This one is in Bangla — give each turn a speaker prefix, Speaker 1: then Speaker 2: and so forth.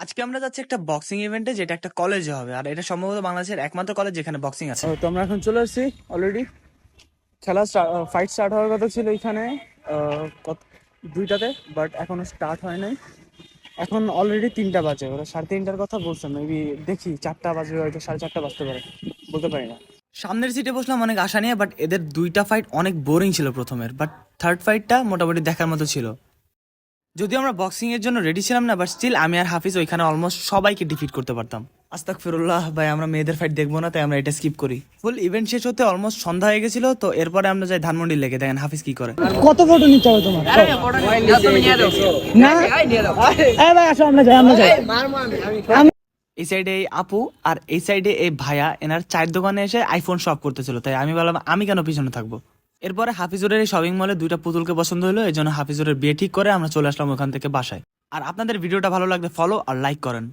Speaker 1: আজকে আমরা যাচ্ছি একটা বক্সিং ইভেন্টে, যেটা একটা কলেজে হবে, আর এটা সম্ভবত বাংলাদেশের একমাত্র কলেজ যেখানে বক্সিং আছে।
Speaker 2: তো আমরা এখন চলে আসছি অলরেডি। ফাইট স্টার্ট হওয়ার কথা ছিল এখানে দুইটাতে, বাট এখনো স্টার্ট হয় নাই। এখন অলরেডি 3টা বাজে, ওরা 3:30টার কথা বলছে। মেবি দেখি 4টা বাজবে, হয়তো 4:30 বাজতে পারে, বলতে পারি না।
Speaker 1: সামনের সিটে বসলাম অনেক আশা নিয়ে, বাট এদের দুইটা ফাইট অনেক বোরিং ছিল প্রথমের, বাট থার্ড ফাইটটা মোটামুটি দেখার মতো ছিল। যদিও আমরা বক্সিং এর জন্য রেডি ছিলাম না, বাট স্টিল আমি আর হাফিজ ওইখানে অলমোস্ট সবাইকে ডিফিট করতে পারতাম। আস্তাগফিরুল্লাহ ভাই, আমরা মেয়েদের ফাইট দেখবো না, তাই আমরা এটা স্কিপ করি। ফুল ইভেন্ট শেষ হতে অলমোস্ট সন্ধ্যা হয়ে গেছিল, তো এরপরে আমরা যাই ধানমন্ডি লেগে। দেখেন হাফিজ কি করে।
Speaker 2: কত ফটো নিতে হবে তোমার? না ভাই, আসো আমরা যাই।
Speaker 1: এই সাইডে এই আপু আর এই সাইডে এই ভাইয়া, এনার চায়ের দোকানে এসে আইফোন শপ করতেছিল, তাই আমি বললাম আমি কেন পিছনে থাকবো। এরপরে হাফিজুরের এই শপিং মলে দুইটা পুতুলকে পছন্দ হলো, এই জন্য হাফিজুরের বিয়ে ঠিক করে আমরা চলে আসলাম ওখান থেকে বাসায়। আর আপনাদের ভিডিওটা ভালো লাগলে ফলো আর লাইক করেন।